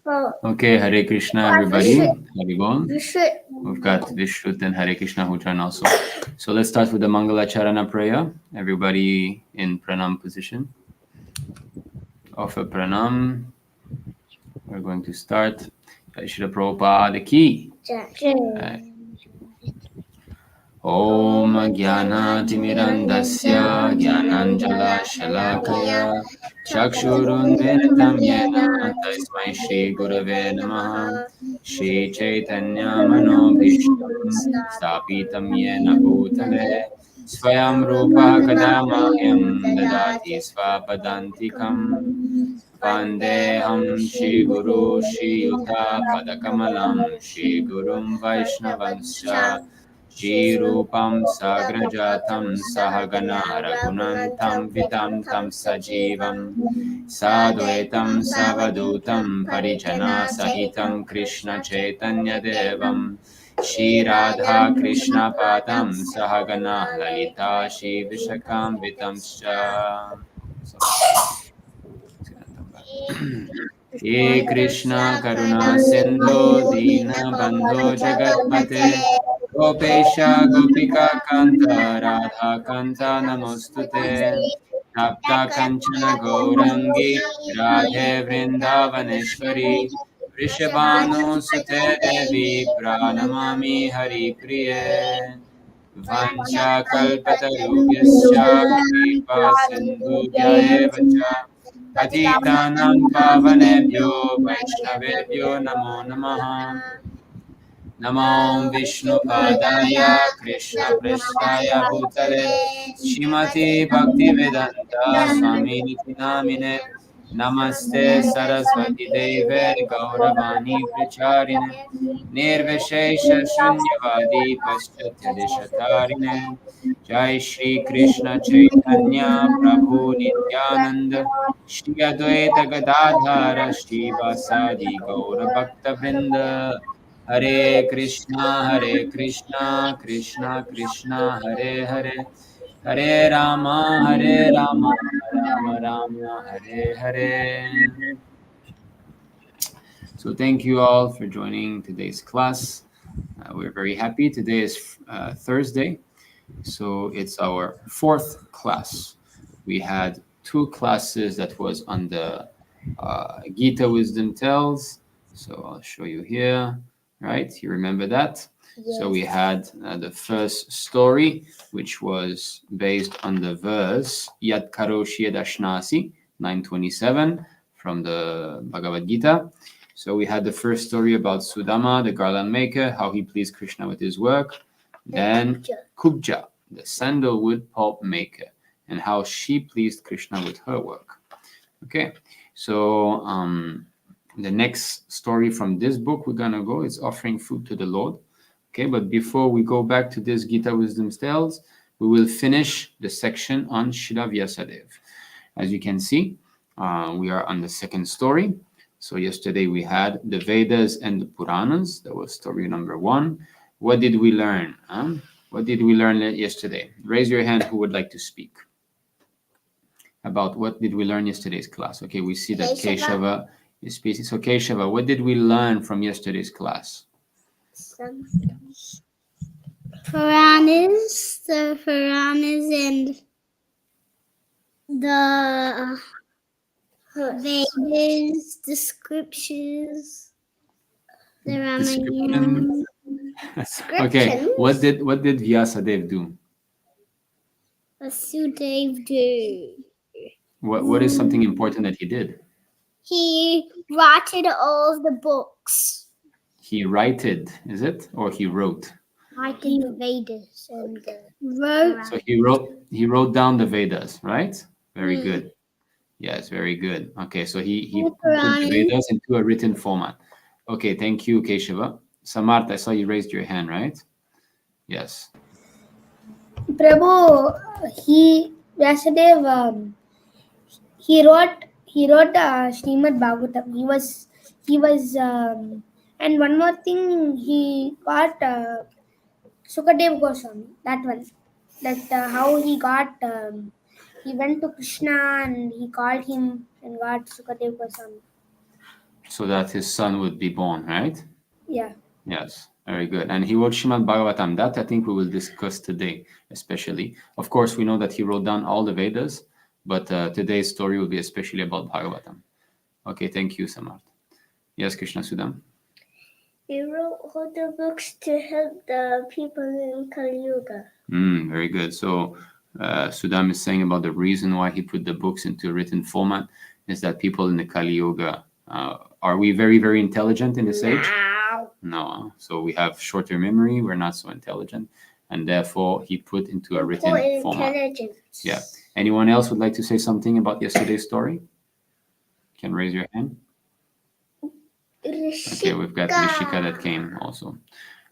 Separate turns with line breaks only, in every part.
Okay, Hare Krishna, everybody. Hare Bol. We've got Vishrut and Hare Krishna who join also. So let's start with the Mangala Charana prayer. Everybody in pranam position. Offer pranam. We're going to start. Shri Prabhupada ki. Om Jnana-timirandasya Jnananjala-shalakaya Chakshurunmilitam Yena Tasmai Shri Gurave Namaha Shri Chaitanya Manobhishtam Stapitam Yena Bhutale Swayam Rupa Kadamahyam Dadati Svapadantikam Vandeham Shri Guru Shri Yuta Padakamalam Shri Gurum Vaishnavanscha Shri Rupam Sagrajatam Sahagana Raghunantam Vitam Tam Sajivam Sadvaitam Savadutam Parijana Sahitam Krishna Chaitanya Devam Shri Radha Krishna Padam Sahagana Lalita Shri Vishakam Vitamscha. He Krishna Karuna Sindhu Dina Bandho Jagatpate Gopesha Gopika Kanta Radha Kanta Namostute Tapta Kanchana Gaurangi Radhe Vrindavaneshwari Vrishabhanu Sute Devi Pranamami Hari Priye Vancha Kalpatarubhyascha Kripa Sindhu Jayavacha Patitanam Pavanebhyo Vaishnavebhyo Namo Namaha Namo Vishnu Padaya Krishna Prestaya Bhutale Shrimati Bhaktivedanta Swami Niti Namine Namaste Saraswati Deve Gauravani Pracharine Nirvishesha Shunyavadi Paschatya Deshatarine Jai Shri Krishna Chaitanya Prabhu Nityananda Shri Advaita Gadadhara Shri Vasadi Gaura Bhakta Vrinda Hare Krishna, Krishna Krishna, Hare Hare, Hare Rama, Rama Rama, Hare Hare. So thank you all for joining today's class. We're very happy. Today is Thursday, so it's our fourth class. We had two classes that was on the Gita Wisdom Tells. So I'll show you here. Right, you remember that? Yes. So we had the first story, which was based on the verse Yat Karoshi Dashnasi 927 from the Bhagavad Gita. So we had the first story about Sudama, the garland maker, how he pleased Krishna with his work. Then Kubja, the sandalwood pulp maker, and how she pleased Krishna with her work. Okay, so the next story from this book we're gonna go is offering food to the Lord. Okay, but before we go back to this Gita Wisdom Tales, we will finish the section on Srila Vyasadeva. As you can see, we are on the second story. So yesterday we had the Vedas and the Puranas. That was story number 1. What did we learn? What did we learn yesterday? Raise your hand who would like to speak about what did we learn yesterday's class. Okay, we see that Keshava is speaking. So Keshava, what did we learn from yesterday's class?
Puranas, the Puranas and the Vedas, the scriptures, the Ramayana.
Okay, what did Vyasadeva do?
Vasudev do.
What is something important that he did?
He wrote all the books.
He righted, is it? Or he wrote?
Writing the Vedas and wrote.
So he wrote down the Vedas, right? Very good. Yes, very good. Okay, so he put the Vedas into a written format. Okay, thank you, Keshava. Samarth, I saw you raised your hand, right? Yes.
Prabhu, Vyasadeva, he wrote Srimad Bhagavatam. He was, and one more thing, he got Sukadeva Goswami. That one, how he got. He went to Krishna and he called him and got Sukadeva Goswami.
so that his son would be born, right?
Yeah.
Yes, very good. And he wrote Srimad Bhagavatam. That I think we will discuss today, especially. Of course, we know that he wrote down all the Vedas, but today's story will be especially about Bhagavatam. Okay, thank you, Samarth. Yes, Krishna Sudam.
He wrote all the books to help the people in Kali Yuga.
Very good. So Sudam is saying about the reason why he put the books into written format is that people in the Kali Yuga, are we very, very intelligent in this age? No. So we have shorter memory. We're not so intelligent. And therefore, he put into a written format.
Intelligence.
Yeah. Anyone else would like to say something about yesterday's story? Can raise your hand. Okay, we've got Rishika that came also.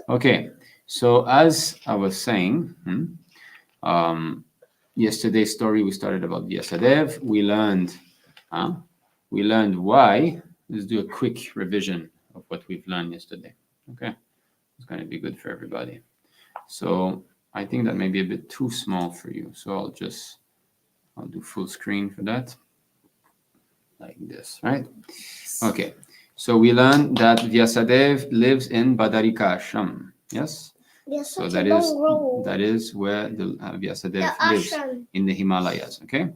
Okay, so as I was saying, yesterday's story we started about Vyasadev. We learned why. Let's do a quick revision of what we've learned yesterday. Okay, it's going to be good for everybody. So I think that may be a bit too small for you. So I'll do full screen for that, like this, right? Okay. So we learned that Vyasadev lives in Badarika Ashram. Yes. So that is where the Vyasadev lives in the Himalayas. Okay,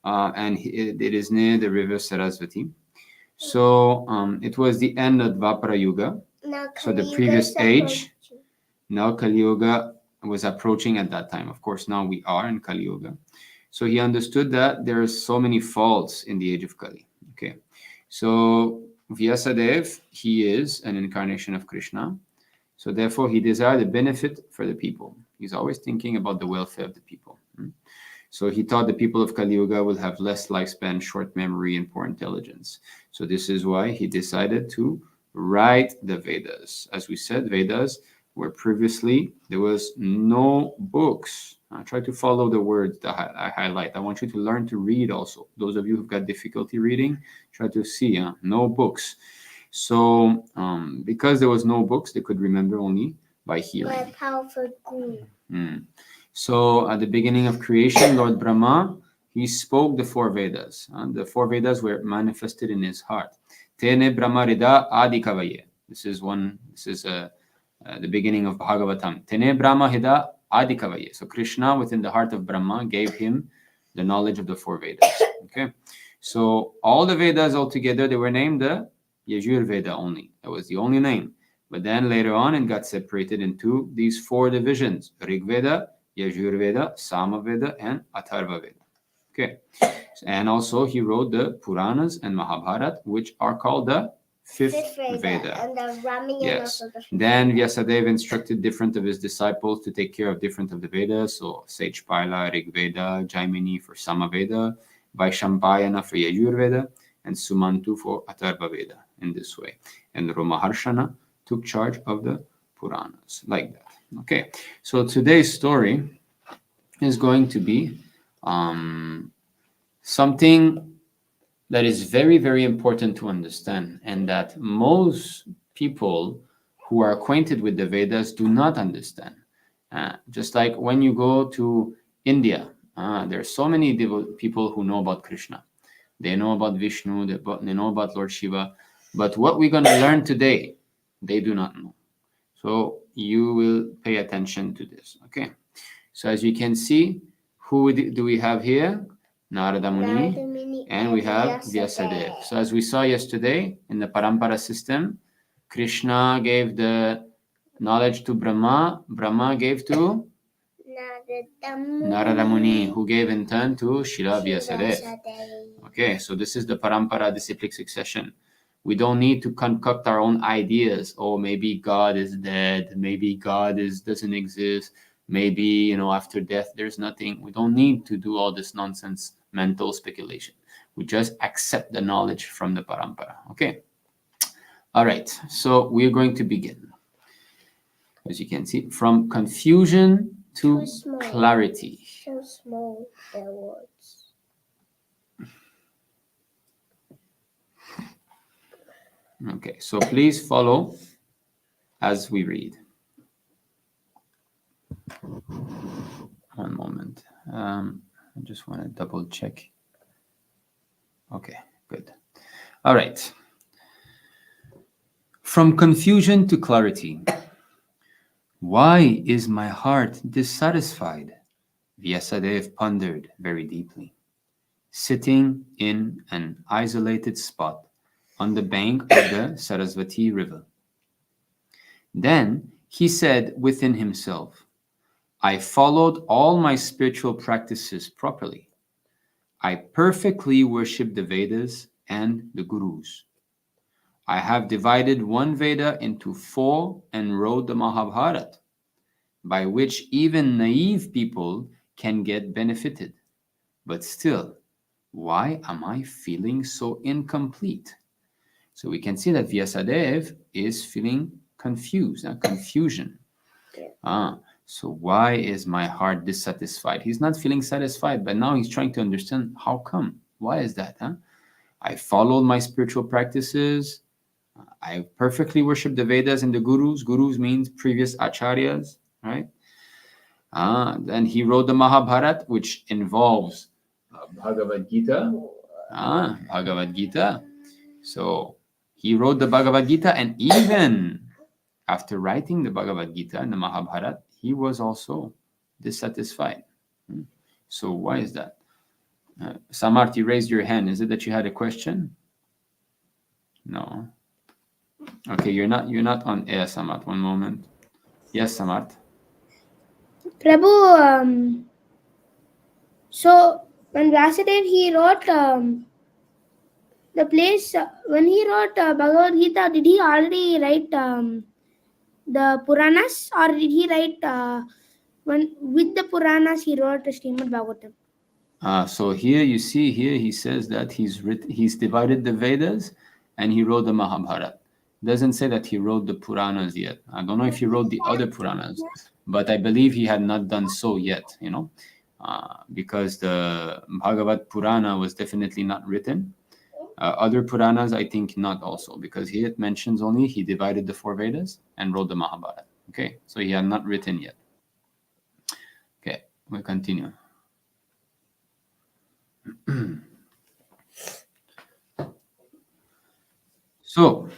and it is near the river Sarasvati. So it was the end of Dvapara Yuga. So the previous age. Now Kali Yuga was approaching at that time. Of course, now we are in Kali Yuga. So he understood that there are so many faults in the age of Kali. Okay, so Vyasadev, he is an incarnation of Krishna. So therefore, he desired a benefit for the people. He's always thinking about the welfare of the people. So he thought the people of Kali Yuga will have less lifespan, short memory, and poor intelligence. So this is why he decided to write the Vedas. As we said, Vedas where previously there was no books. I try to follow the words that I highlight. I want you to learn to read also. Those of you who've got difficulty reading, try to see, no books. So because there was no books, they could remember only by hearing.
My powerful guru.
So at the beginning of creation, Lord Brahma, he spoke the four Vedas. The four Vedas were manifested in his heart. Tene Brahma Rida Adi Kavaye. This is the beginning of Bhagavatam. Tene Brahma Hida Adi Kavaye. So Krishna, within the heart of Brahma, gave him the knowledge of the four Vedas. Okay, so all the Vedas altogether, they were named the Yajur Veda only. That was the only name. But then later on, it got separated into these four divisions: Rig Veda, Yajur Veda, Sama Veda, and Atharva Veda. Okay, and also he wrote the Puranas and Mahabharata, which are called the fifth Veda.
And the Ramayana.
Yes. Then Vyasadeva instructed different of his disciples to take care of different of the Vedas. So Sejpala, Rig Veda, Jaimini for Sama Veda, Vaishampayana for Yajur Veda, and Sumantu for Atharva Veda, in this way. And Romaharshana took charge of the Puranas, like that. Okay, so today's story is going to be something that is very, very important to understand, and that most people who are acquainted with the Vedas do not understand. Just like when you go to India, there are so many people who know about Krishna. They know about Vishnu, they know about Lord Shiva, but what we're going to learn today, they do not know. So you will pay attention to this, okay? So as you can see, who do we have here? Narada Muni, and we have Vyasadeva. So as we saw yesterday in the Parampara system, Krishna gave the knowledge to Brahma, Brahma gave to Narada Muni, who gave in turn to Srila Vyasadeva. Okay, so this is the Parampara disciplic succession. We don't need to concoct our own ideas. Oh, maybe God is dead. Maybe God doesn't exist. Maybe, after death, there's nothing. We don't need to do all this nonsense mental speculation. We just accept the knowledge from the Parampara. Okay. All right. So we're going to begin. As you can see, from confusion to clarity.
So small, their words.
Okay, so please follow as we read. One moment. I just want to double check. Okay, good. All right. From confusion to clarity. Why is my heart dissatisfied? Vyasadeva pondered very deeply, sitting in an isolated spot on the bank of the Sarasvati river. Then he said within himself, I followed all my spiritual practices properly. I perfectly worship the Vedas and the Gurus. I have divided one Veda into 4 and wrote the Mahabharata, by which even naive people can get benefited. But still, why am I feeling so incomplete? So we can see that Vyasadeva is feeling confused, confusion. So why is my heart dissatisfied? He's not feeling satisfied, but now he's trying to understand how come. Why is that? I followed my spiritual practices. I perfectly worship the Vedas and the Gurus. Gurus means previous acharyas, right? Then he wrote the Mahabharata, which involves Bhagavad Gita. Bhagavad Gita. So he wrote the Bhagavad Gita, and even after writing the Bhagavad Gita and the Mahabharata, he was also dissatisfied. So why is that? Samarth, raised your hand. Is it that you had a question? No. Okay, you're not on air, Samarth. One moment. Yes, Samarth.
Prabhu, so when Vyasadeva he wrote the place when he wrote Bhagavad Gita, did he already write the Puranas, or did he write when with the Puranas he wrote Srimad Bhagavatam?
So here you see, here he says that he's divided the Vedas and he wrote the Mahabharata. Doesn't say that he wrote the Puranas yet. I don't know if he wrote the other Puranas, but I believe he had not done so yet, because the Bhagavad Purana was definitely not written. Other Puranas, I think not also, because here it mentions only he divided the 4 Vedas and wrote the Mahabharata. Okay, so he had not written yet. Okay, we'll continue. So,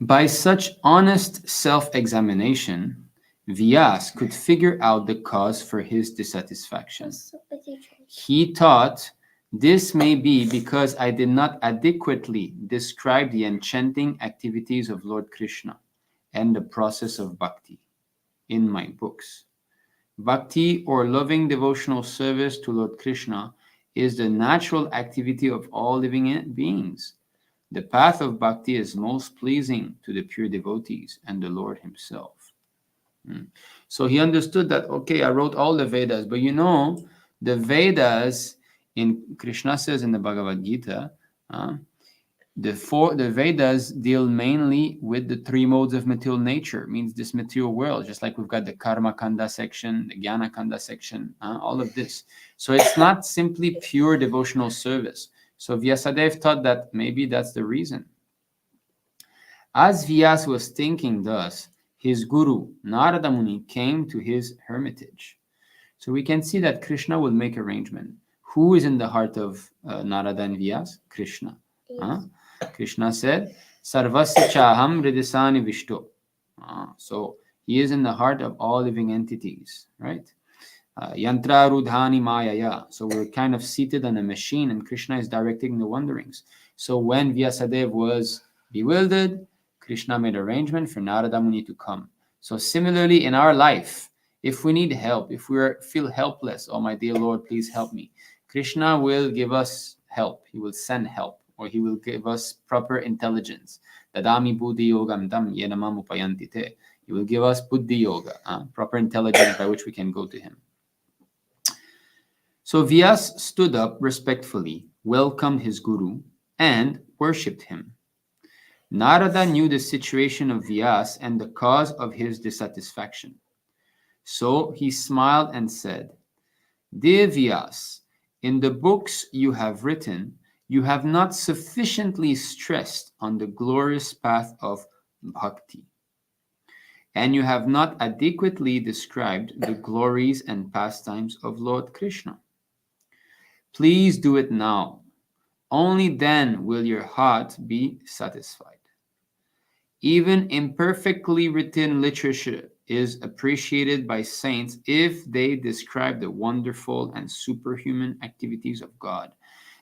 by such honest self-examination, Vyasa could figure out the cause for his dissatisfaction. He thought, this may be because I did not adequately describe the enchanting activities of Lord Krishna and the process of bhakti in my books. Bhakti, or loving devotional service to Lord Krishna, is the natural activity of all living beings. The path of bhakti is most pleasing to the pure devotees and the Lord himself. So he understood that, okay, I wrote all the Vedas, but the Vedas, Krishna says in the Bhagavad Gita, the Vedas deal mainly with the 3 modes of material nature, means this material world, just like we've got the Karma Kanda section, the Jnana Kanda section, all of this. So it's not simply pure devotional service. So Vyasadeva thought that maybe that's the reason. As Vyasa was thinking thus, his guru, Narada Muni, came to his hermitage. So we can see that Krishna will make arrangement. Who is in the heart of Narada and Vyasa? Krishna. Yes. Krishna said, Sarvasya chaham hridisani vishto. So he is in the heart of all living entities, right? Yantra rudhani mayaya. So we're kind of seated on a machine and Krishna is directing the wanderings. So when Vyasadeva was bewildered, Krishna made arrangement for Narada Muni to come. So similarly in our life, if we need help, if we feel helpless, oh my dear Lord, please help me, Krishna will give us help. He will send help, or he will give us proper intelligence. Dadami buddhi yogam tam yenamam upayanti te. He will give us buddhi yoga, proper intelligence by which we can go to him. So Vyasa stood up respectfully, welcomed his guru, and worshipped him. Narada knew the situation of Vyasa and the cause of his dissatisfaction. So he smiled and said, Dear Vyasa, in the books you have written, you have not sufficiently stressed on the glorious path of bhakti, and you have not adequately described the glories and pastimes of Lord Krishna. Please do it now. Only then will your heart be satisfied. Even imperfectly written literature is appreciated by saints if they describe the wonderful and superhuman activities of God.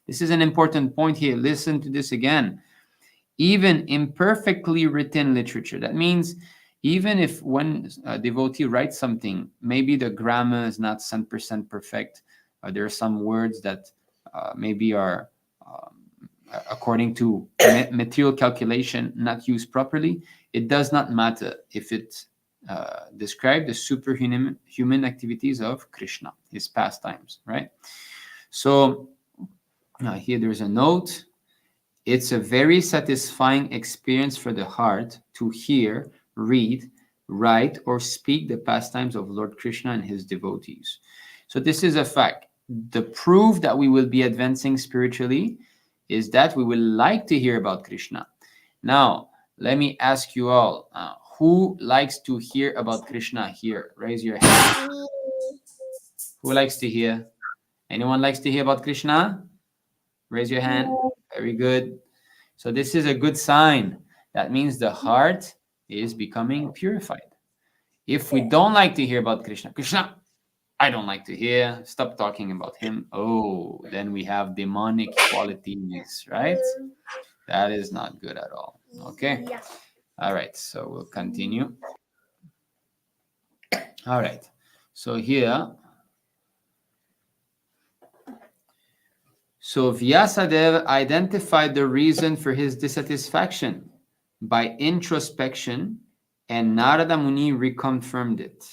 This is an important point here. Listen to this again. Even imperfectly written literature. That means even if when a devotee writes something, maybe the grammar is not 100% perfect, there are some words that maybe are, according to material calculation, not used properly. It does not matter if it describes the superhuman activities of Krishna, his pastimes, right? So here there's a note. It's a very satisfying experience for the heart to hear, read, write, or speak the pastimes of Lord Krishna and his devotees. So this is a fact. The proof that we will be advancing spiritually is that we will like to hear about Krishna. Now, let me ask you all, who likes to hear about Krishna here? Raise your hand. Who likes to hear? Anyone likes to hear about Krishna? Raise your hand. Very good. So this is a good sign. That means the heart is becoming purified. If we don't like to hear about Krishna, I don't like to hear, stop talking about him. Oh, then we have demonic qualities, right? That is not good at all. Okay.
Yeah.
All right. So we'll continue. All right. So here, so Vyasadeva identified the reason for his dissatisfaction by introspection, and Narada Muni reconfirmed it.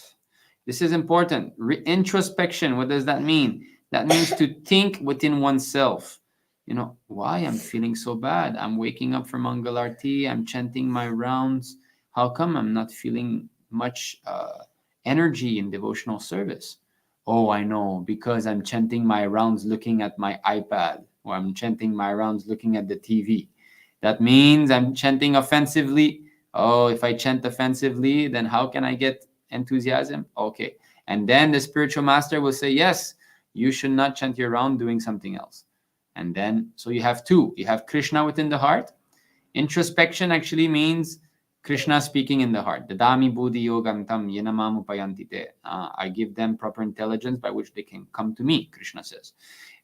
This is important. Introspection, what does that mean? That means to think within oneself. You know, why I'm feeling so bad? I'm waking up from Mangalarti, I'm chanting my rounds. How come I'm not feeling much energy in devotional service? Oh, I know, because I'm chanting my rounds looking at my iPad, or I'm chanting my rounds looking at the TV. That means I'm chanting offensively. Oh, if I chant offensively, then how can I get enthusiasm? Okay. And then the spiritual master will say, yes, you should not chant your round doing something else. And then, so you have two. You have Krishna within the heart. Introspection actually means Krishna speaking in the heart. Dadami buddhi yogam tam yenamam upayantite. I give them proper intelligence by which they can come to me, Krishna says.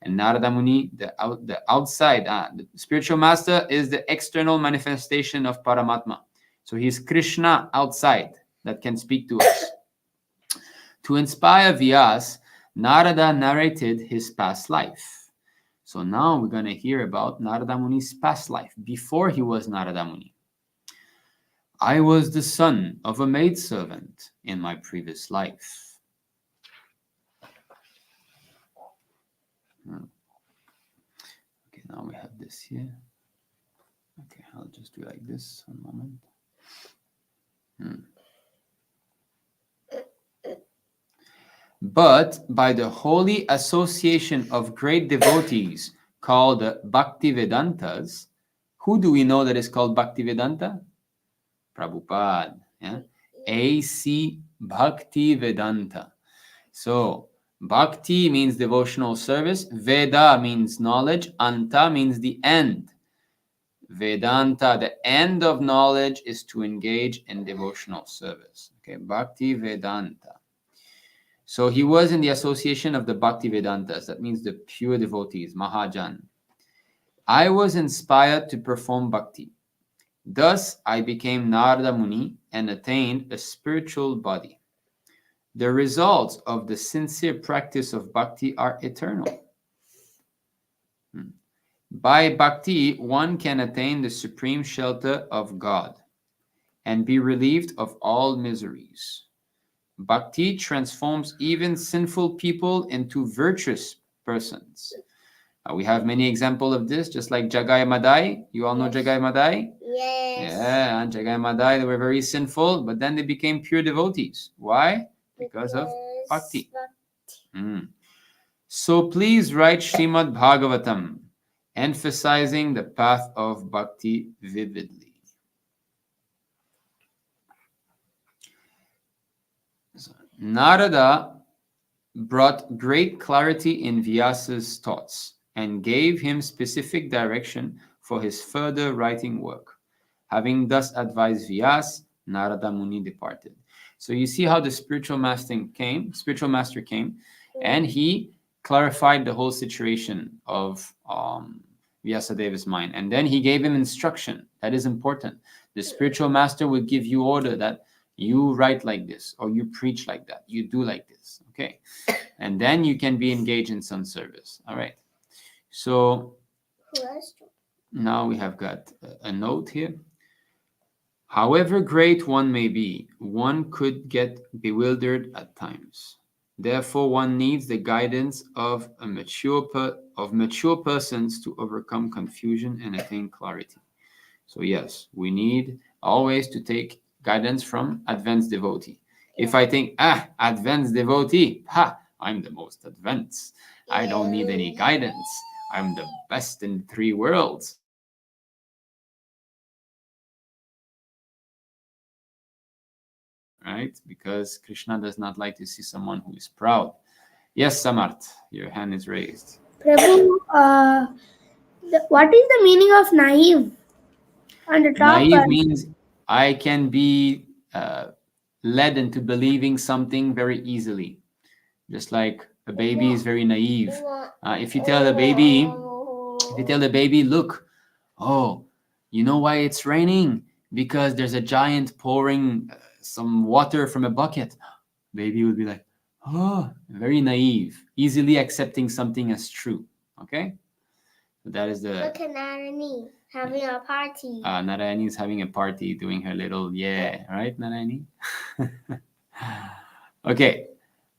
And Narada Muni, the outside, the spiritual master is the external manifestation of Paramatma. So he's Krishna outside that can speak to us. To inspire Vyasa, Narada narrated his past life. So now we're going to hear about Narada Muni's past life before he was Narada Muni. I was the son of a maidservant in my previous life. Okay, now we have this here. Okay, I'll just do like this. One moment. But by the holy association of great devotees called Bhaktivedantas, who do we know that is called Bhaktivedanta? Prabhupada. Yeah? A.C. Bhaktivedanta. So, Bhakti means devotional service. Veda means knowledge. Anta means the end. Vedanta, the end of knowledge, is to engage in devotional service. Okay, Bhaktivedanta. So he was in the association of the Bhaktivedantas. That means the pure devotees, Mahajan. I was inspired to perform bhakti. Thus, I became Narada Muni and attained a spiritual body. The results of the sincere practice of bhakti are eternal. By bhakti, one can attain the supreme shelter of God and be relieved of all miseries. Bhakti transforms even sinful people into virtuous persons. We have many examples of this, just like Jagai Madai. You all know Jagai Madai?
Yes.
Yeah, Jagai Madai, they were very sinful, but then they became pure devotees. Why? Because of bhakti. So please write Srimad Bhagavatam, emphasizing the path of bhakti vividly. Narada brought great clarity in Vyasa's thoughts and gave him specific direction for his further writing work. Having thus advised Vyasa, Narada Muni departed. So you see how the spiritual master came, and he clarified the whole situation of Vyasadeva's mind. And then he gave him instruction. That is important. The spiritual master will give you order that you write like this, or you preach like that, you do like this. Okay. And then you can be engaged in some service. All right. So now we have got a note here. However great one may be, one could get bewildered at times. Therefore, one needs the guidance of mature persons to overcome confusion and attain clarity. So yes, we need always to take guidance from advanced devotee. If I think, advanced devotee, I'm the most advanced. I don't need any guidance. I'm the best in 3 worlds. Right? Because Krishna does not like to see someone who is proud. Yes, Samarth, your hand is raised.
Prabhu, what is the meaning of naive? On the top
Naive means I can be led into believing something very easily. Just like a baby is very naive. If you tell the baby, look, you know why it's raining? Because there's a giant pouring some water from a bucket. Baby would be like, very naive, easily accepting something as true. Okay? So that is the...
Look at Narani having a party.
Narayani is having a party, doing her little right, Narayani? Okay.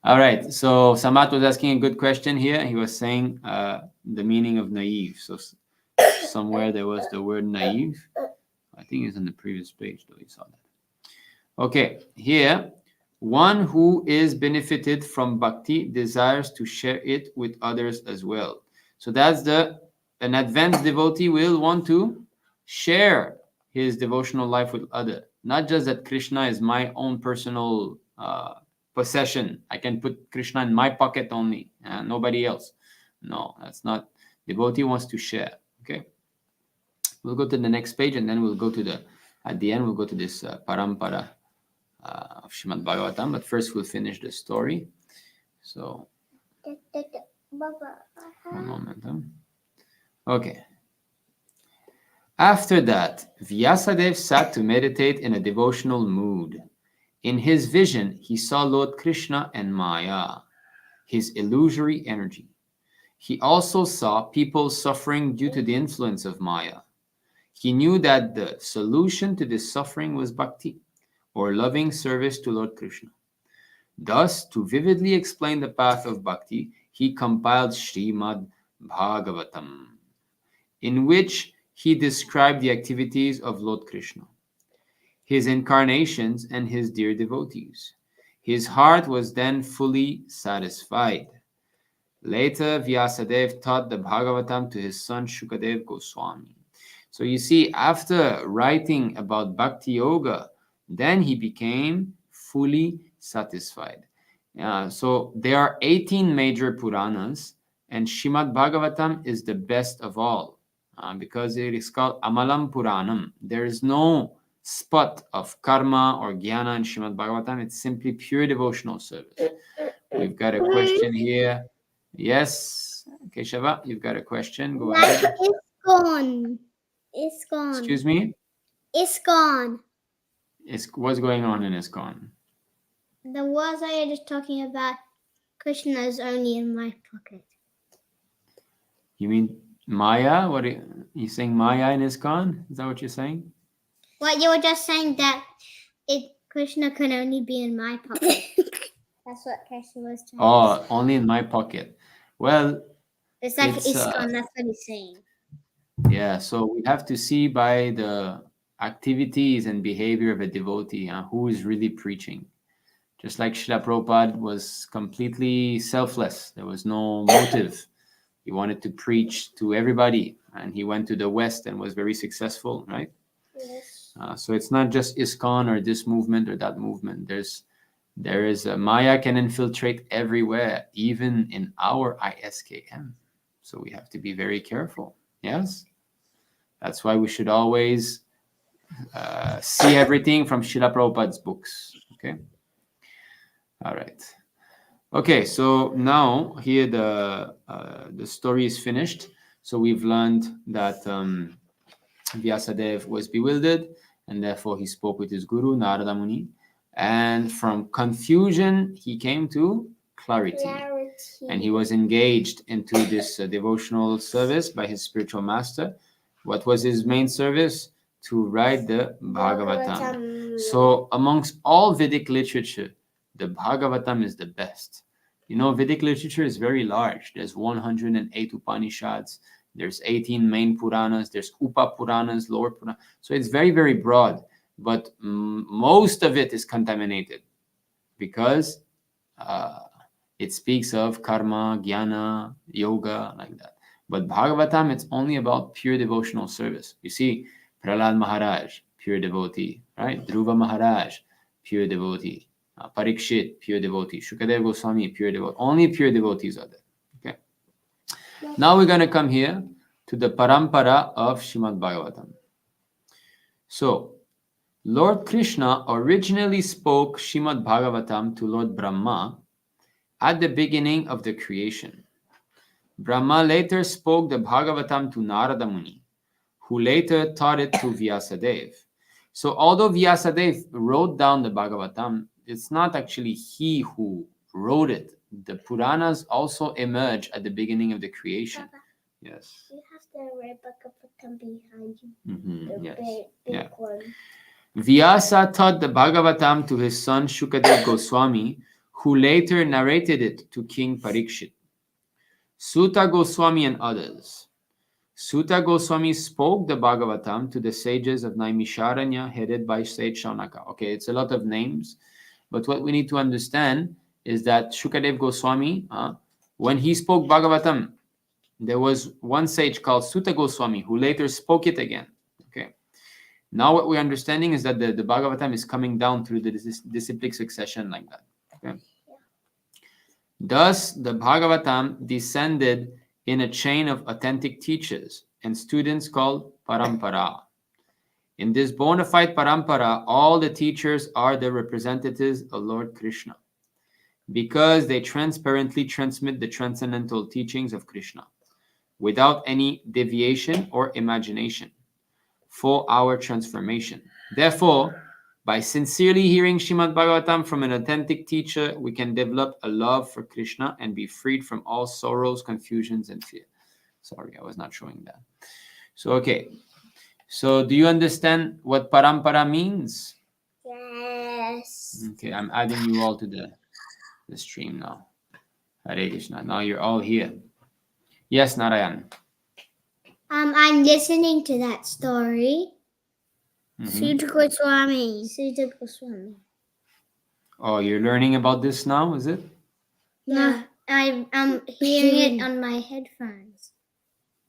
All right. So Samat was asking a good question here. He was saying the meaning of naive. So somewhere there was the word naive. I think it's on the previous page, though. You saw that. Okay. Here, one who is benefited from bhakti desires to share it with others as well. So that's an advanced devotee will want to share his devotional life with others. Not just that Krishna is my own personal possession. I can put Krishna in my pocket only, and nobody else. No, that's not. Devotee wants to share. Okay. We'll go to the next page, and then we'll go to at the end, we'll go to this parampara of Srimad Bhagavatam. But first, we'll finish the story. So, one moment. Okay. After that, Vyasadeva sat to meditate in a devotional mood. In his vision, he saw Lord Krishna and Maya, his illusory energy. He also saw people suffering due to the influence of Maya. He knew that the solution to this suffering was bhakti, or loving service to Lord Krishna. Thus, to vividly explain the path of bhakti, he compiled Srimad Bhagavatam, in which he described the activities of Lord Krishna, his incarnations, and his dear devotees. His heart was then fully satisfied. Later, Vyasadeva taught the Bhagavatam to his son Shukadev Goswami. So you see, after writing about Bhakti Yoga, then he became fully satisfied. So there are 18 major Puranas, and Srimad Bhagavatam is the best of all because it is called Amalam Puranam. There is no spot of karma or jnana in Srimad Bhagavatam. It's simply pure devotional service. We've got a question here. Yes, Keshava, you've got a question. Go ahead.
ISKCON.
Excuse me?
ISKCON.
What's going on in ISKCON?
The words I are just talking about, Krishna is only in my pocket.
You mean Maya? What are you saying? Maya in ISKCON? Is that what you're saying?
Well, you were just saying that Krishna can only be in my pocket. That's what Krishna was saying.
Oh, only in my pocket. Well,
it's like ISKCON. That's what he's saying.
Yeah, so we have to see by the activities and behavior of a devotee who is really preaching. Just like Srila Prabhupada was completely selfless. There was no motive. He wanted to preach to everybody, and he went to the West and was very successful, right?
Yes.
So it's not just ISKCON or this movement or that movement. There is Maya can infiltrate everywhere, even in our ISKM. So we have to be very careful. Yes? That's why we should always see everything from Srila Prabhupada's books. Okay. All right. Okay, so now here the story is finished. So we've learned that Vyasadeva was bewildered, and therefore he spoke with his guru Narada Muni, and from confusion he came to clarity. And he was engaged into this devotional service by his spiritual master. What was his main service? To write the Bhagavatam. So amongst all Vedic literature, the Bhagavatam is the best. You know, Vedic literature is very large. There's 108 Upanishads. There's 18 main Puranas. There's Upa Puranas, lower Puranas. So it's very, very broad. But most of it is contaminated because it speaks of karma, jnana, yoga, like that. But Bhagavatam, it's only about pure devotional service. You see, Prahlad Maharaj, pure devotee, right? Dhruva Maharaj, pure devotee. Parikshit, pure devotee. Shukadev Goswami, pure devotee. Only pure devotees are there. Okay. Now we're going to come here to the parampara of Srimad Bhagavatam. So, Lord Krishna originally spoke Srimad Bhagavatam to Lord Brahma at the beginning of the creation. Brahma later spoke the Bhagavatam to Narada Muni, who later taught it to Vyasadeva. So although Vyasadeva wrote down the Bhagavatam, it's not actually he who wrote it. The Puranas also emerge at the beginning of the creation.
Papa,
yes.
you have the red Bhagavatam behind you. The
Yes.
big one.
Vyasa taught the Bhagavatam to his son Shukadev Goswami, who later narrated it to King Parikshit. Suta Goswami and others. Suta Goswami spoke the Bhagavatam to the sages of Naimisharanya, headed by sage Shaunaka. Okay, it's a lot of names, but what we need to understand is that Shukadev Goswami, when he spoke Bhagavatam, there was one sage called Suta Goswami who later spoke it again. Okay. Now what we're understanding is that the Bhagavatam is coming down through the disciplic succession like that. Okay. Thus, the Bhagavatam descended in a chain of authentic teachers and students called parampara. In this bona fide parampara, all the teachers are the representatives of Lord Krishna because they transparently transmit the transcendental teachings of Krishna without any deviation or imagination for our transformation. Therefore, by sincerely hearing Srimad Bhagavatam from an authentic teacher, we can develop a love for Krishna and be freed from all sorrows, confusions, and fear. Sorry, I was not showing that. So, okay. So, do you understand what parampara means?
Yes.
Okay, I'm adding you all to the stream now. Hare Krishna. Now you're all here. Yes, Narayan.
I'm listening to that story.
Suta Goswami.
Suta Goswami.
Oh, you're learning about this now, is it?
Yeah, I'm hearing it on my headphones.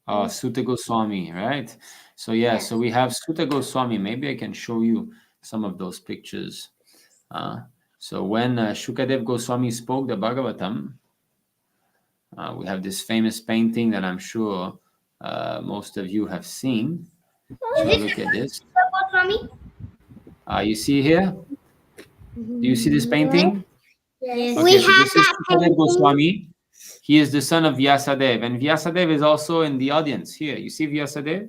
Oh, Suta Goswami, right? So yeah, so we have Suta Goswami. Maybe I can show you some of those pictures. So when Shukadev Goswami spoke the Bhagavatam, we have this famous painting that I'm sure most of you have seen. So look at this. You see here? Do you see this painting?
Yes.
Okay,
We
so
have
this is
that
Shukadev
painting.
Goswami. He is the son of Vyasadeva, and Vyasadeva is also in the audience here. You see Vyasadeva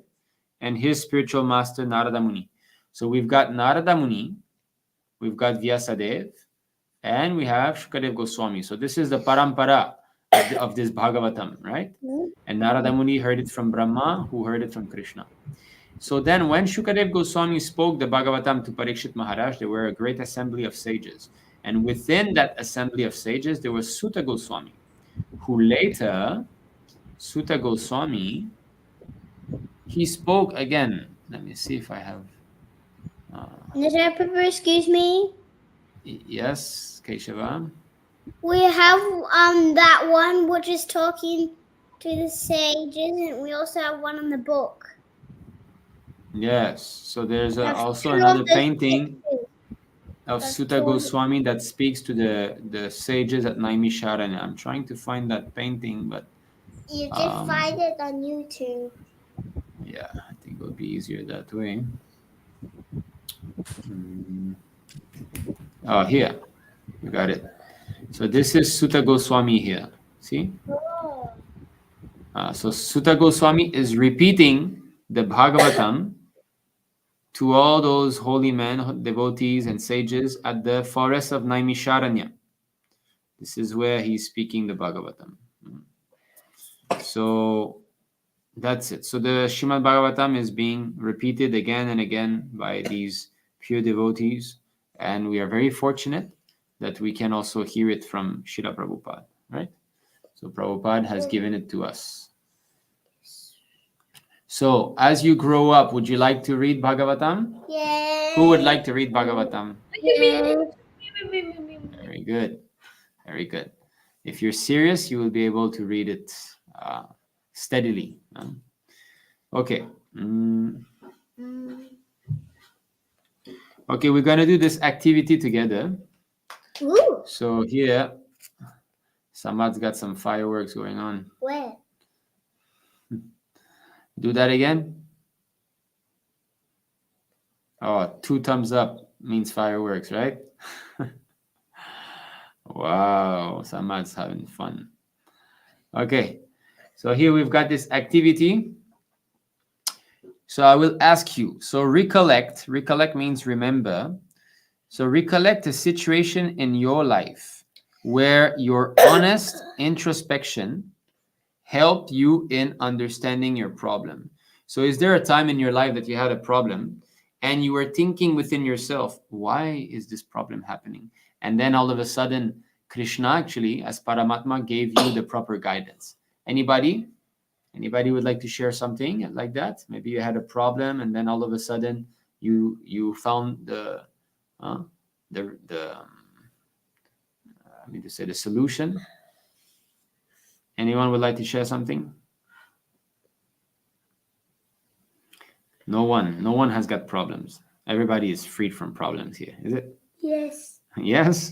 and his spiritual master Narada Muni. So we've got Narada Muni, we've got Vyasadeva, and we have Shukadev Goswami. So this is the parampara of this Bhagavatam, right? And Narada Muni heard it from Brahma, who heard it from Krishna. So then when Shukadev Goswami spoke the Bhagavatam to Parikshit Maharaj, there were a great assembly of sages. And within that assembly of sages, there was Suta Goswami, who later, Suta Goswami, he spoke again. Let me see if I have...
Excuse me.
Yes, Keshava.
We have that one which is talking to the sages, and we also have one in the book.
Yes, so there's also
two
another
of the
painting of
That's
Suta
two.
Goswami that speaks to the sages at Naimisharanya. I'm trying to find that painting, but
You can find it on YouTube.
yeah, I think it would be easier that way. Oh, here. You got it. So this is Sutta Goswami here. See? So Sutta Goswami is repeating the Bhagavatam to all those holy men, devotees, and sages at the forest of Naimisharanya. This is where he's speaking the Bhagavatam. So that's it. So the Srimad Bhagavatam is being repeated again and again by these pure devotees, and we are very fortunate that we can also hear it from Srila Prabhupada, right? So Prabhupada has given it to us. So as you grow up, would you like to read Bhagavatam?
Yeah.
Who would like to read Bhagavatam?
Yeah.
Very good. Very good. If you're serious, you will be able to read it steadily. Okay. Okay, we're going to do this activity together.
Ooh.
So here, Samad's got some fireworks going on.
Where?
Do that again. Oh, 2 thumbs up means fireworks, right? Wow, Samad's having fun. Okay, so here we've got this activity. So I will ask you. So recollect means remember. So recollect a situation in your life where your honest introspection helped you in understanding your problem. So is there a time in your life that you had a problem and you were thinking within yourself, why is this problem happening? And then all of a sudden, Krishna actually, as Paramatma, gave you the proper guidance. Anybody? Anybody would like to share something like that? Maybe you had a problem and then all of a sudden you found the solution. Anyone would like to share something? No one has got problems. Everybody is freed from problems here, is it?
Yes.
Yes.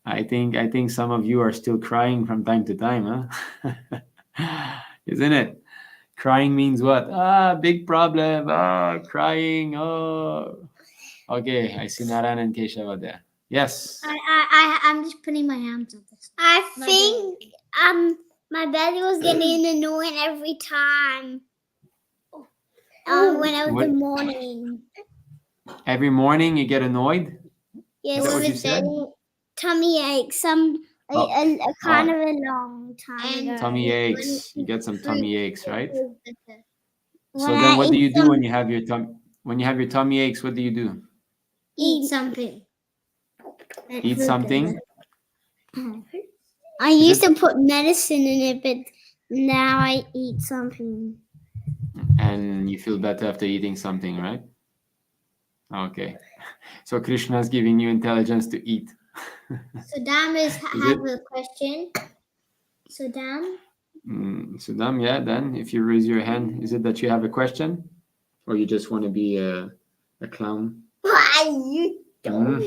I think some of you are still crying from time to time, huh? Isn't it? Crying means what? Big problem. Crying. Okay, I see Narayana and Keshava there. Yes.
I'm just putting my hands on this. I think my belly was getting annoying every time. When it was the morning.
Every morning you get annoyed?
Yes,
Is that what you said?
Tummy aches. A kind of a long time.
Tummy aches. You get some tummy aches, right?
When
So then what do you do when you have your tummy aches? What do you do?
Eat something.
Eat something?
I used to put medicine in it, but now I eat something.
And you feel better after eating something, right? Okay. So Krishna is giving you intelligence to eat.
Sudam have a question. Sudam?
Sudam, yeah, then if you raise your hand, is it that you have a question? Or you just want to be a clown?
Why you don't?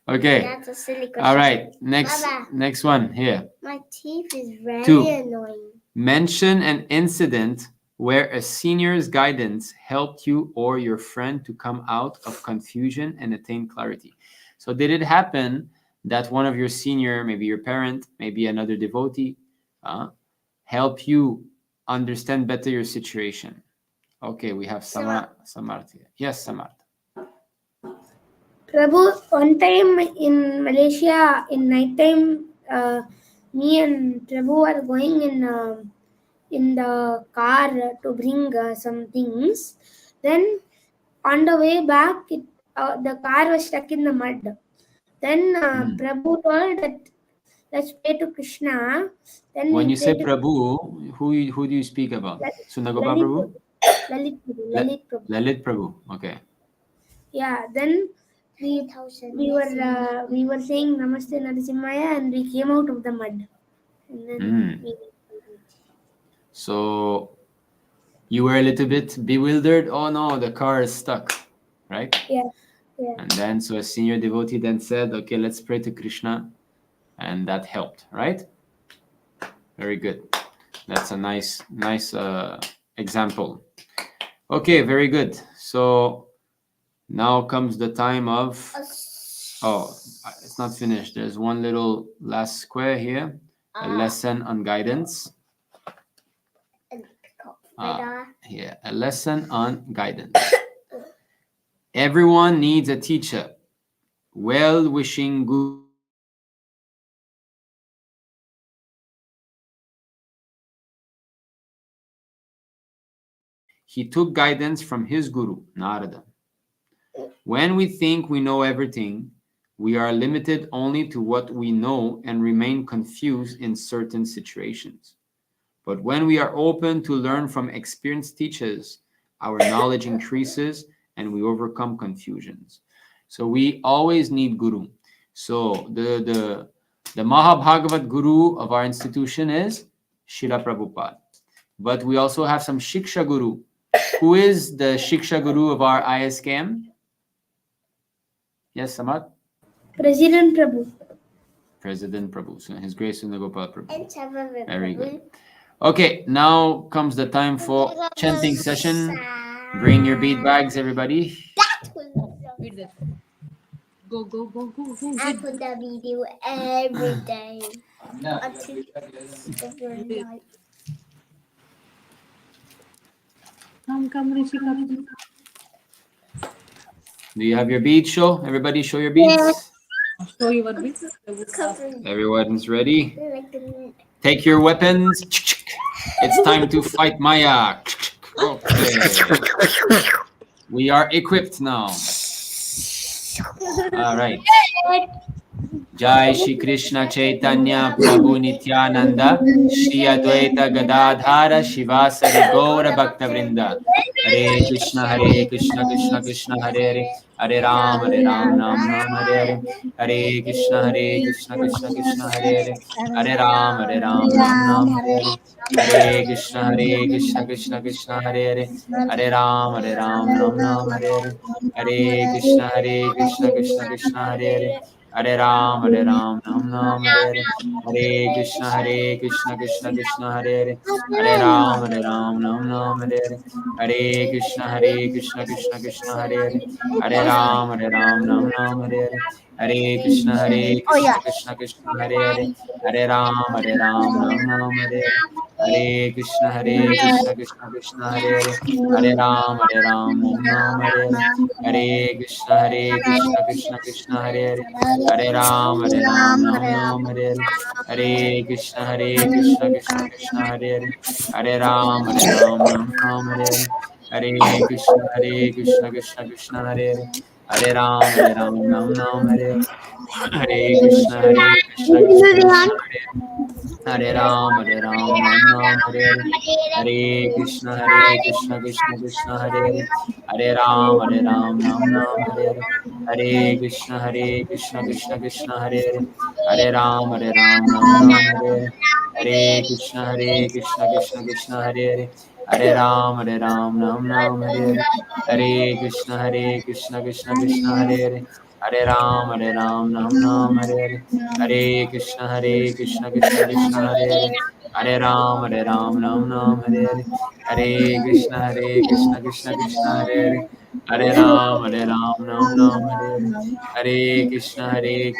Okay.
That's a silly question.
All right. Next one here.
My teeth is very
2.
annoying.
Mention an incident where a senior's guidance helped you or your friend to come out of confusion and attain clarity. So did it happen that one of your senior, maybe your parent, maybe another devotee, help you understand better your situation? Okay, we have Samarth here. Yes, Samarth.
Prabhu, one time in Malaysia, in night time, me and Prabhu are going in the car to bring some things. Then on the way back, the car was stuck in the mud. Then Prabhu told that let's pray to Krishna. Then
when you say Prabhu, who do you speak about? Sunagopa Prabhu? Lalit Prabhu. Okay.
Yeah. Then we were saying Namaste Narasimhaya and we came out of the mud. And then
So you were a little bit bewildered. Oh no, the car is stuck, right?
Yeah.
And then so a senior devotee then said, okay, let's pray to Krishna. And that helped, right? Very good. That's a nice example. Okay, very good. So now comes the time of. Oh, it's not finished. There's one little last square here. A lesson on guidance. Here, a lesson on guidance. Everyone needs a teacher. Well-wishing guru. He took guidance from his guru, Narada. When we think we know everything, we are limited only to what we know and remain confused in certain situations. But when we are open to learn from experienced teachers, our knowledge increases and we overcome confusions. So we always need guru. So the Mahabhagavat guru of our institution is Srila Prabhupada. But we also have some Shiksha guru. Who is the Shiksha guru of our ISKM? Yes, Samad?
President Prabhu.
President Prabhu. So His Grace Sundagopal Prabhu. Very good. Okay, now comes the time for chanting session. Bring your bead bags, everybody.
Go, go, go, go, go.
I put that video every day. Until every night.
Come, Rishi, come.
Do you have your beads? Show. Everybody show your beads.
Show your beads.
Everyone's ready. Take your weapons. It's time to fight Maya. Okay. We are equipped now. All right. Jai Shri Krishna Chaitanya Prabhu Nityananda Shri Advaita Gadadhara Shivasari Gaura Bhakta Vrinda Hare Krishna Krishna Krishna Hare Hare Ram Ram Ram Hare Hare Krishna Krishna Krishna Hare Hare Ram Ram Hare Hare Krishna Krishna Krishna Hare Hare Ram Ram Hare Hare Krishna Krishna Krishna Hare Hare Ram Ram Hare Hare Krishna Krishna Krishna Hare Hare Ram Ram Hare Hare Krishna Krishna Krishna Hare Hare Ram Ram Hare Hare Krishna Krishna Krishna Hare Hare Ram Ram Hare Hare Krishna Krishna Krishna Hare Hare Ram Ram Hare Hare Krishna Krishna Krishna Hare Hare Ram Ram Hare Hare Krishna Krishna Krishna Hare Hare Ram Ram Hare Hare Krishna Krishna Krishna Hare Hare Ram Ram Hare Hare Krishna Krishna Krishna Hare Ram Ram Hare Hare Krishna Krishna Krishna Hare Hare Ram Ram Hare Hare Krishna Krishna Krishna Hare Hare Ram Ram Hare Hare Krishna Krishna Krishna Hare Hare Ram Ram Hare Hare Krishna Krishna Krishna Hare Hare Ram Ram Hare Hare Krishna Krishna Krishna Hare Hare Ram Ram Hare Hare Krishna Krishna Krishna Hare Hare Ram Ram Hare Hare Krishna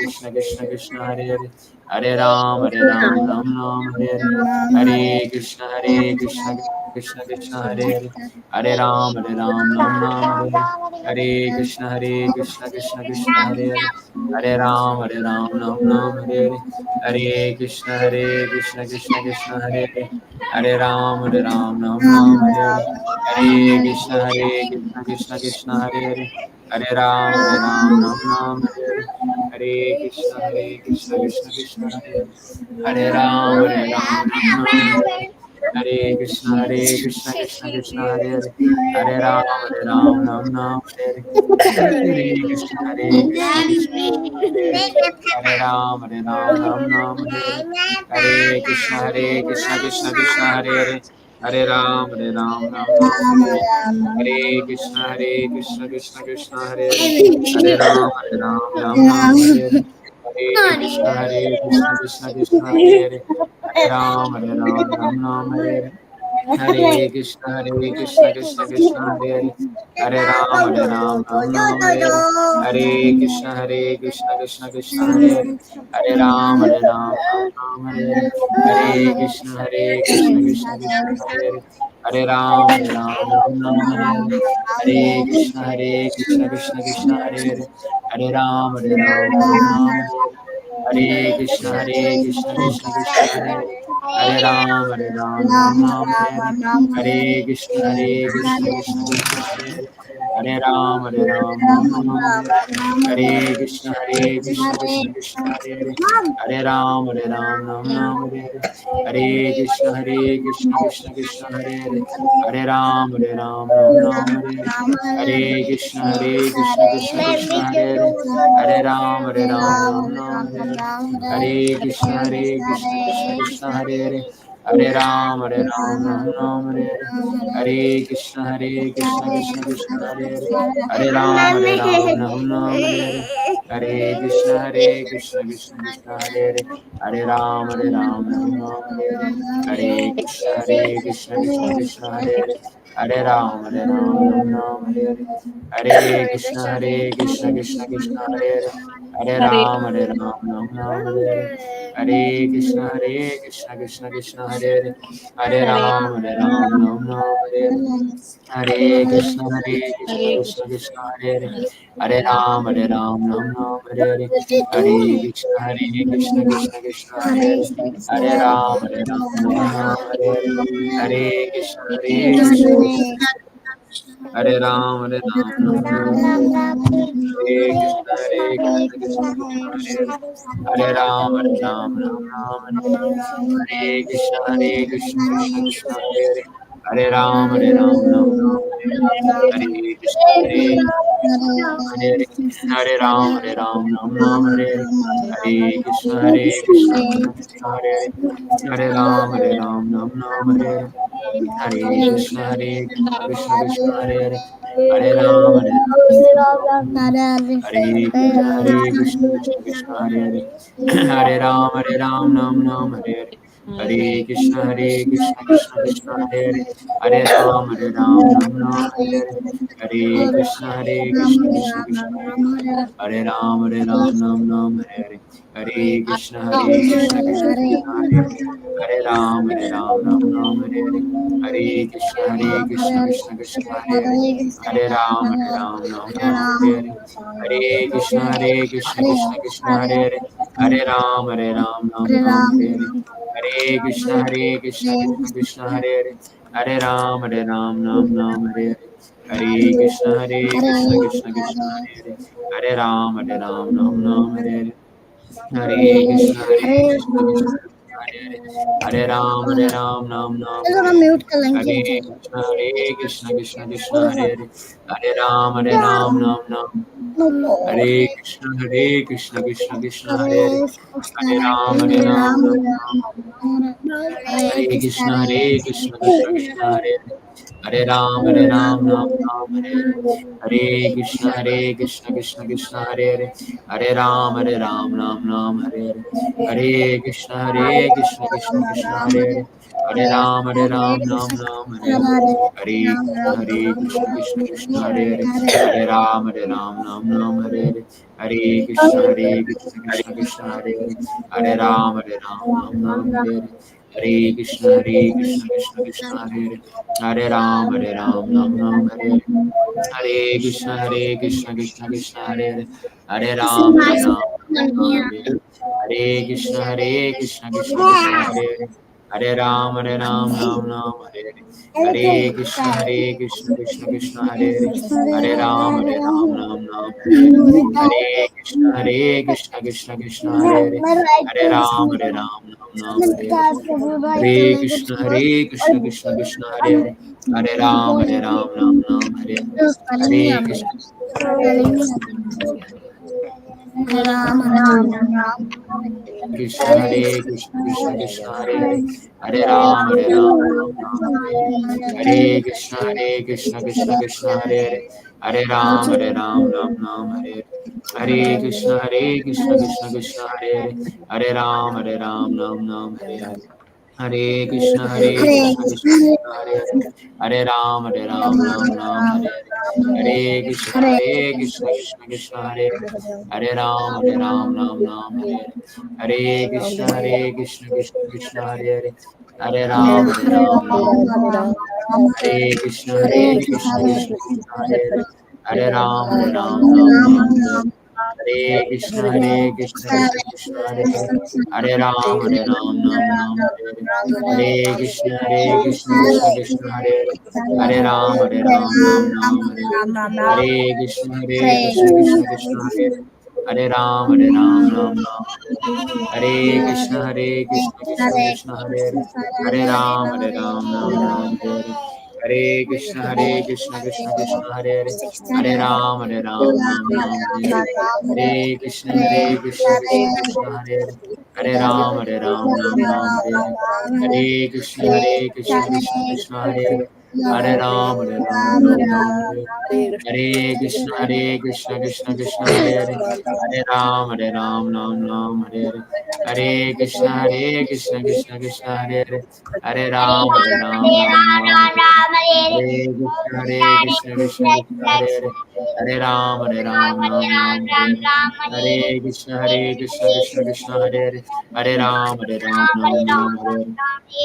Krishna Krishna Hare Hare Ram Ram Hare Hare Krishna Krishna Krishna Hare Hare Ram Ram Hare Krishna Krishna Krishna Hare Hare Ram Ram Hare Hare Krishna Krishna Krishna Hare Hare Ram Ram Hare Hare Krishna Krishna Krishna Hare Hare Ram Ram Hare Hare Krishna Krishna Krishna Hare Hare Ram Ram Hare Krishna Krishna Krishna Hare Hare Ram Ram Hare Hare Krishna Krishna Hare Ram Ram Hare Hare Krishna Krishna Krishna Hare Hare Ram Ram Hare Hare Krishna Krishna Krishna Hare Hare Ram Ram Hare Hare Krishna Krishna Krishna Hare Hare Ram Ram Hare Hare Krishna, Krishna Krishna, Hare Hare, Hare Ram, Ram, Hare Hare Krishna, Krishna Krishna, Hare Hare Ram, Ram, Hare Hare Krishna, Krishna Krishna, Hare Hare Ram, Ram, Hare Hare Krishna, Krishna Krishna, Hare Ram, Ram, Hare Hare Krishna, Krishna Krishna, Hare Ram, Ram, Hare Hare Krishna, Krishna Krishna, Hare Ram, Ram, Hare Krishna, Krishna Krishna, Hare Ram, Ram, Hare Krishna, Krishna Krishna, Hare Ram, Ram, Hare Krishna, Krishna Krishna, Hare Ram, Ram, Hare Krishna, Krishna Hare Hare Ram, Ram, Hare Krishna, Krishna Krishna, Hare Ram, Ram, Hare Krishna, Krishna Krishna, Hare Ram, Ram, Hare Krishna, Krishna Krishna, Hare Ram, Ram, Hare Krishna, Krishna Krishna, Hare
Hare
Ram, Ram, Hare Krishna, Krishna Krishna, Hare
Hare
Ram, Ram, Hare Krishna,
Hare
Krishna Krishna, Hare Ram, Ram, Hare Krishna, Krishna Krishna, Hare Ram, Ram, Hare Krishna, Krishna Hare Ram, Hare Krishna, Krishna Krishna, Hare Ram, Hare Krishna, Krishna Krishna, Hare Ram, Hare Krishna, Hare Hare Ram, Hare Krishna, Krishna Krishna, Hare Ram, Hare Krishna, Krishna Krishna, Hare Ram, Hare Krishna, Krishna Krishna, Hare Ram, Hare Hare Krishna, Krishna Krishna, Hare Ram, Hare Krishna, Krishna Krishna, Hare Ram, Hare Krishna, Krishna Krishna, Hare Ram, Hare Krishna, Krishna Krishna, Hare Ram, Hare Krishna, Krishna Hare Ram, Hare Krishna, Krishna Hare Ram, Hare Krishna, Krishna Hare Ram, Hare Krishna, Hare Ram, Hare Krishna, Krishna Hare Ram, Hare Krishna, Krishna Hare Ram, Hare Krishna, Krishna Hare Ram, Hare Krishna, Krishna Hare Ram, Hare Krishna, Krishna Hare Ram, Hare Krishna, Hare Ram, Hare Krishna, Krishna Hare Ram, Hare Krishna, Krishna Hare Ram, Hare Krishna, Krishna Hare Ram, Hare Krishna, Krishna Hare Ram, Hare Krishna, Krishna Hare Ram, Hare Krishna, Krishna Hare Ram, Hare Krishna, Krishna Hare Ram, Hare Krishna, Krishna Hare Ram, Hare Krishna, Krishna Hare Ram, Hare Krishna, Krishna Krishna, Hare Ram, Hare Hare Krishna, Hare Krishna, Krishna Krishna, Hare Hare, Hare Ram, Ram Ram, Hare Hare, Hare Krishna, Hare Krishna, Krishna Krishna, Hare Hare, Hare Ram, Ram Ram, Hare Hare, Hare Krishna, Hare Krishna, Krishna Krishna, Hare Hare, Hare Ram, Ram Ram, Hare Krishna, Hare Krishna, Krishna Krishna, Hare Hare, Hare Ram, Ram Ram, Hare Krishna, Hare Krishna, Krishna Krishna, Hare Hare, Hare Ram, Ram Ram, Hare Hare, Hare Krishna, Hare Krishna, Krishna Krishna, Hare Hare, Hare Ram, Ram Ram, Hare Hare, Hare Krishna, Hare Krishna, Krishna Krishna, Hare Hare, Hare Ram, Ram Ram, Hare Krishna, Hare Krishna, Krishna Krishna, Hare Hare, Hare Ram, Ram Ram, Hare Hare, Hare Krishna, Hare Krishna, Krishna Krishna, Hare Hare, Hare Ram, Ram Ram, Hare Hare, Hare Krishna, Hare Krishna, Krishna Krishna, Hare Hare, Hare Ram, Ram Hare Hare, Hare Krishna, Hare Krishna, Krishna Krishna, Hare Hare, Hare Ram, Hare Hare, Hare Krishna, Hare Krishna, Krishna Krishna, Hare Hare, Hare Ram, Hare Hare, Hare Krishna, Hare Krishna, Krishna Krishna, Hare Hare, Hare Ram, Hare Krishna, Hare Krishna, Krishna Krishna, Hare Hare, Hare Ram, Hare Hare Krishna, Hare Krishna, Krishna Krishna, Hare Hare, Hare Ram, Hare Hare Hare, Hare Krishna, Hare Krishna, Krishna Krishna, Hare Hare, Hare Ram, Hare Ram, Hare Hare, Hare Krishna, Hare Krishna, Krishna Krishna, Hare Hare, Hare Ram, Hare Hare,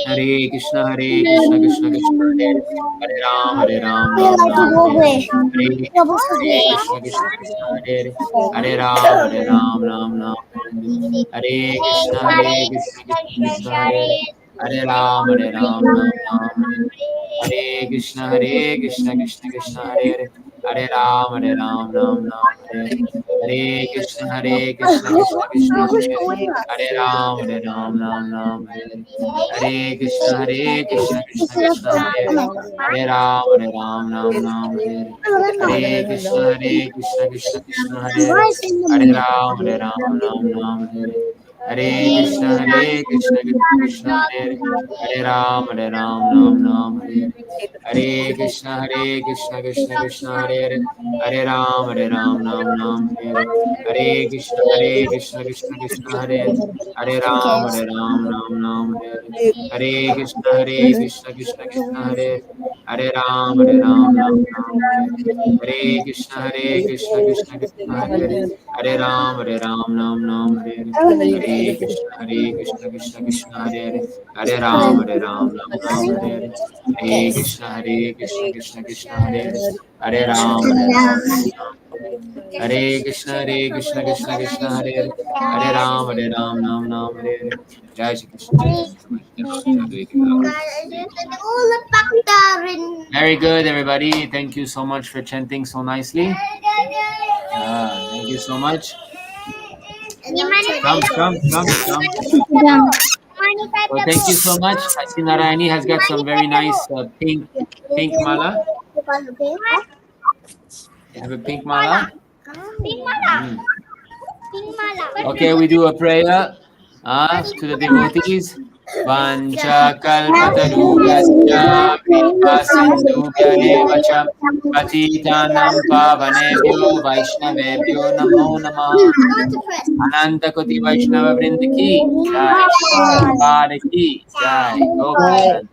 Hare Krishna, Hare Krishna, Krishna Krishna, Hare Hare, Hare Ram, Hare Hare, Hare Krishna, Hare Krishna, Krishna Krishna, Hare Hare, Hare Ram, Hare Hare, Hare Krishna, Hare Krishna, Krishna Krishna, Hare Hare, Hare Ram, Hare Hare, Hare Krishna, Hare Krishna, Krishna Krishna, Hare Hare, Hare Ram, Hare Hare, Hare Krishna, Hare Krishna, Krishna Krishna, Hare Hare, Hare Ram, Hare Hare, Hare Krishna, Hare Krishna, Krishna Krishna, Hare Hare, Hare Ram, Hare Hare, Hare Krishna, Hare Krishna, Krishna Krishna, Hare Hare, Hare Ram, Hare Hare, Hare Krishna, Hare Krishna, Krishna Krishna, Hare Hare, Hare Ram, Hare Hare, Hare Krishna, Hare Krishna, Krishna Krishna, Hare Hare, Hare Ram, Hare Hare, Hare Krishna, Hare Krishna, Krishna Krishna, Hare Hare, Hare Ram, Hare Hare Hare, Hare Krishna, Hare Krishna, Krishna Krishna, Hare Hare, Hare Ram, Hare Hare Hare, Hare Krishna, Hare Krishna, Krishna Krishna, Hare Hare, Hare Ram, Hare Krishna, Hare Krishna, Krishna Krishna, Hare Hare, Hare Ram, Hare Hare. Jai Shri Krishna Chaitanya Prabhu Nityananda. Very good, everybody. Thank you so much for chanting so nicely. Thank you so much. Come. Well, thank you so much. I see Narayani has got some very nice pink mala. You have a pink mala? Mm. Okay, we do a prayer to the devotees. Vancha kalpatarubhyasya kripa sindhubhya eva cha patitanam pavanebhyo vaishnavebhyo namo namah. Ananta Koti Vaishnava Vrind ki jai, Prabhupada ki jai, Gopal